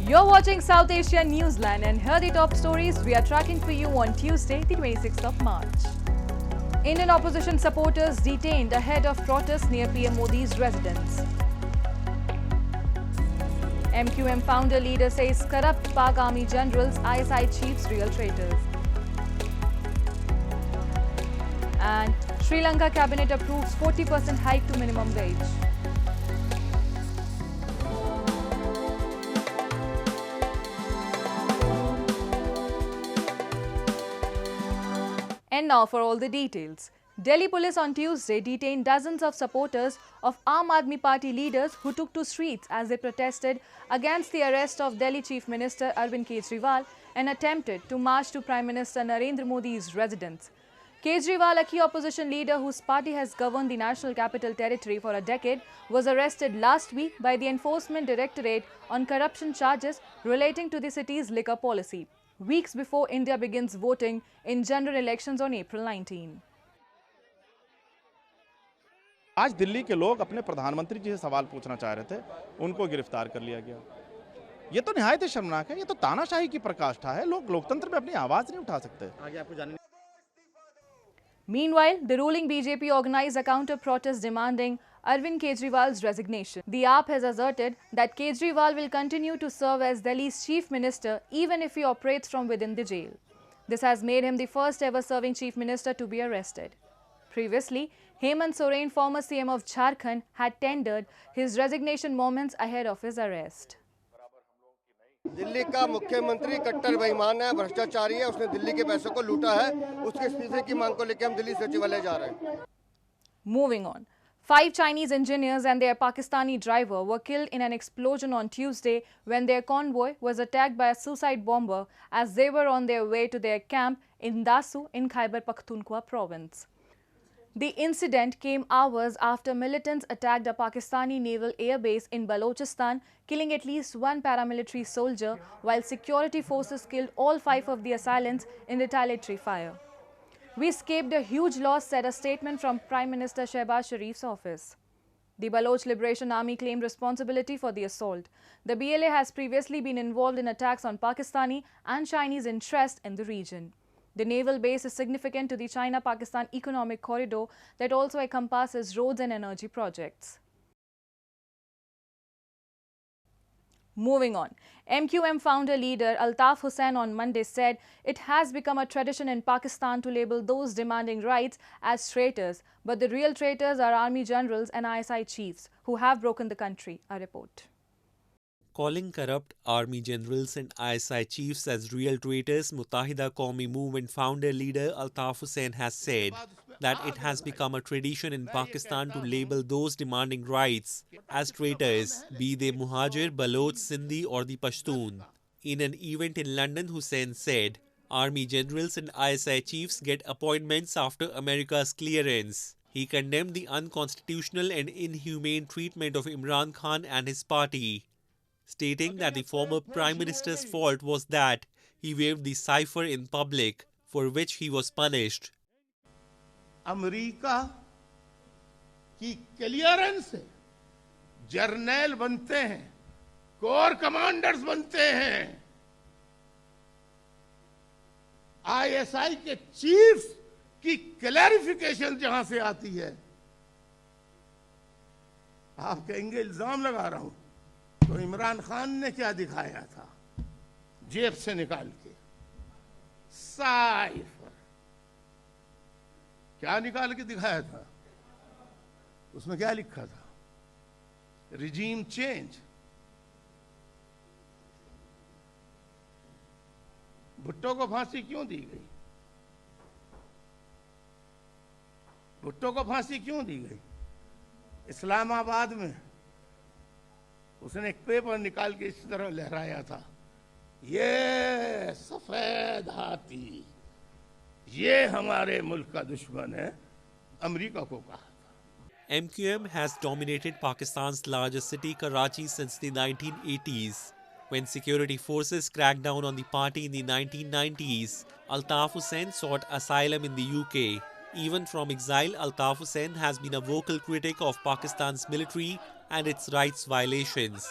You're watching South Asia Newsline, and here are the top stories we are tracking for you on Tuesday, the 26th of March. Indian opposition supporters detained ahead of protests near PM Modi's residence. MQM founder leader says corrupt Pak army generals, ISI chiefs real traitors. And Sri Lanka cabinet approves 40% hike to minimum wage. And now for all the details. Delhi police on Tuesday detained dozens of supporters of Aam Aadmi Party leaders who took to streets as they protested against the arrest of Delhi Chief Minister Arvind Kejriwal and attempted to march to Prime Minister Narendra Modi's residence. Kejriwal, a key opposition leader whose party has governed the National Capital Territory for a decade, was arrested last week by the Enforcement Directorate on corruption charges relating to the city's liquor policy, weeks before India begins voting in general elections on April 19. आज दिल्ली के लोग अपने प्रधानमंत्री जी से सवाल पूछना चाह रहे थे, उनको गिरफ्तार कर लिया गया। ये तो निहायत ही शर्मनाक है, ये तो तानाशाही की प्रकाष्ठा है। लोग लोकतंत्र में अपनी आवाज नहीं उठा सकते। आगे आपको जानने। Meanwhile, the ruling BJP organized a counter-protest demanding Arvind Kejriwal's resignation. The AAP has asserted that Kejriwal will continue to serve as Delhi's chief minister even if he operates from within the jail. This has made him the first ever serving chief minister to be arrested. Previously, Hemant Soren, former CM of Jharkhand, had tendered his resignation moments ahead of his arrest. Delhi का मुख्यमंत्री कट्टर बेईमान है, भ्रष्टाचारी है, उसने दिल्ली के पैसों को लूटा है, उसके इस्तीफे की मांग को लेकर हम दिल्ली सचिवालय जा रहे हैं। Moving on. 5 Chinese engineers and their Pakistani driver were killed in an explosion on Tuesday when their convoy was attacked by a suicide bomber as they were on their way to their camp in Dasu in Khyber Pakhtunkhwa province. The incident came hours after militants attacked a Pakistani naval airbase in Balochistan, killing at least one paramilitary soldier, while security forces killed all 5 of the assailants in retaliatory fire. We escaped a huge loss, said a statement from Prime Minister Shehbaz Sharif's office. The Baloch Liberation Army claimed responsibility for the assault. The BLA has previously been involved in attacks on Pakistani and Chinese interests in the region. The naval base is significant to the China-Pakistan economic corridor that also encompasses roads and energy projects. Moving on, MQM founder leader Altaf Hussain on Monday said it has become a tradition in Pakistan to label those demanding rights as traitors, but the real traitors are army generals and ISI chiefs who have broken the country, a report. Calling corrupt army generals and ISI chiefs as real traitors, Muttahida Qawmi Movement founder leader Altaf Hussain has said that it has become a tradition in Pakistan to label those demanding rights as traitors, be they Muhajir, Baloch, Sindhi or the Pashtun. In an event in London, Hussain said, army generals and ISI chiefs get appointments after America's clearance. He condemned the unconstitutional and inhumane treatment of Imran Khan and his party, stating that the former Prime Minister's fault was that he waved the cipher in public, for which he was punished. America की clearance से journal बनते हैं, core commanders बनते हैं, ISI के chiefs की clarification जहां से आती है, आप कहेंगे इल्जाम लगा रहा हूं, तो इमरान खान ने क्या दिखाया था जेब से निकाल के? साइफर क्या निकाल के दिखाया था? उसमें क्या लिखा था? Regime change. भुट्टो को फांसी क्यों दी गई? भुट्टो को फांसी क्यों दी गई? इस्लामाबाद में उसने एक पेपर निकाल के इस तरह लहराया था, ये सफेद हाथी, ये हमारे मुल्क का दुश्मन है, अमेरिका को कहा था। MQM has dominated Pakistan's largest city, Karachi, since the 1980s. When security forces cracked down on the party in the 1990s, Altaf Hussain sought asylum in the UK. Even from exile, Altaf Hussain has been a vocal critic of Pakistan's military and its rights violations.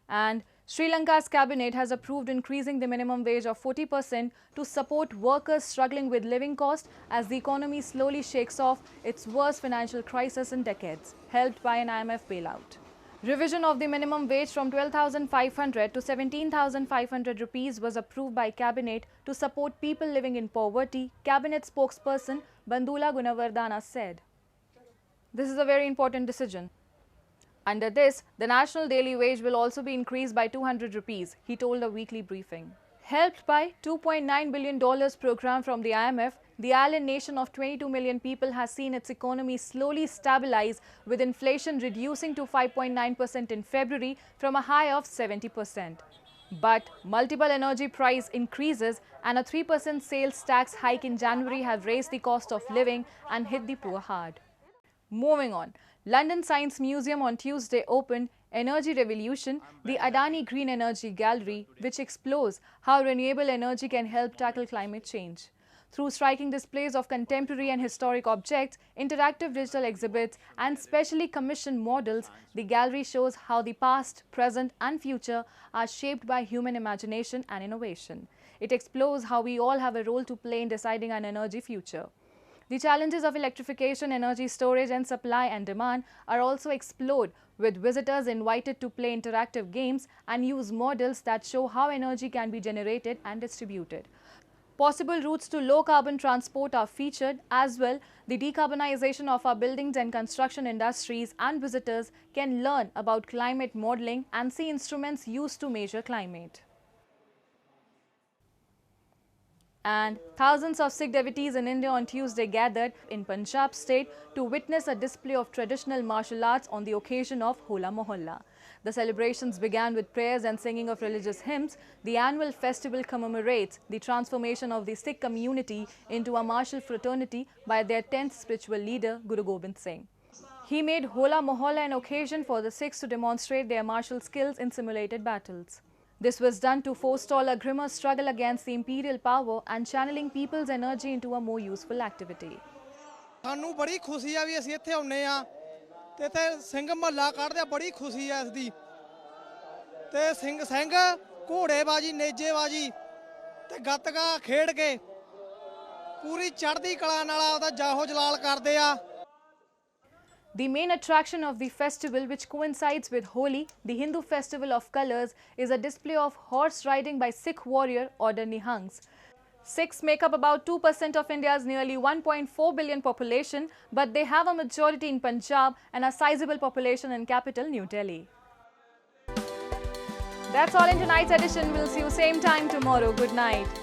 And Sri Lanka's cabinet has approved increasing the minimum wage of 40% to support workers struggling with living costs as the economy slowly shakes off its worst financial crisis in decades, helped by an IMF bailout. Revision of the minimum wage from 12,500 to 17,500 rupees was approved by cabinet to support people living in poverty, cabinet spokesperson Bandula Gunawardana said. This is a very important decision. Under this, the national daily wage will also be increased by 200 rupees, he told a weekly briefing. Helped by $2.9 billion program from the IMF, the island nation of 22 million people has seen its economy slowly stabilize, with inflation reducing to 5.9% in February from a high of 70%. But multiple energy price increases and a 3% sales tax hike in January have raised the cost of living and hit the poor hard. Moving on, London Science Museum on Tuesday opened Energy Revolution, the Adani Green Energy Gallery, which explores how renewable energy can help tackle climate change. Through striking displays of contemporary and historic objects, interactive digital exhibits, and specially commissioned models, the gallery shows how the past, present, and future are shaped by human imagination and innovation. It explores how we all have a role to play in deciding an energy future. The challenges of electrification, energy storage, and supply and demand are also explored, with visitors invited to play interactive games and use models that show how energy can be generated and distributed. Possible routes to low-carbon transport are featured as well. The decarbonization of our buildings and construction industries, and visitors can learn about climate modeling and see instruments used to measure climate. And thousands of Sikh devotees in India on Tuesday gathered in Punjab state to witness a display of traditional martial arts on the occasion of Hola Mohalla. The celebrations began with prayers and singing of religious hymns. The annual festival commemorates the transformation of the Sikh community into a martial fraternity by their 10th spiritual leader, Guru Gobind Singh. He made Hola Mohalla an occasion for the Sikhs to demonstrate their martial skills in simulated battles. This was done to forestall a grimmer struggle against the imperial power and channeling people's energy into a more useful activity. ਸਾਨੂੰ ਬੜੀ ਖੁਸ਼ੀ ਆ ਵੀ ਅਸੀਂ ਇੱਥੇ ਆਉਨੇ ਆ ਤੇ ਇੱਥੇ ਸਿੰਘ ਮਹੱਲਾ ਕੱਢਦੇ ਆ, ਬੜੀ ਖੁਸ਼ੀ ਆ ਇਸ ਦੀ ਤੇ ਸਿੰਘ ਘੋੜੇਬਾਜੀ, ਨੇਜੇਬਾਜੀ ਤੇ ਗੱਤਕਾ ਖੇਡ ਕੇ ਪੂਰੀ ਚੜ੍ਹਦੀ ਕਲਾ ਨਾਲ ਆਪਦਾ ਜਾਹੋ ਜਲਾਲ ਕਰਦੇ ਆ. The main attraction of the festival, which coincides with Holi, the Hindu festival of colors, is a display of horse riding by Sikh warrior order Nihangs. Sikhs make up about 2% of India's nearly 1.4 billion population, but they have a majority in Punjab and a sizable population in capital New Delhi. That's all in tonight's edition. We'll see you same time tomorrow. Good night.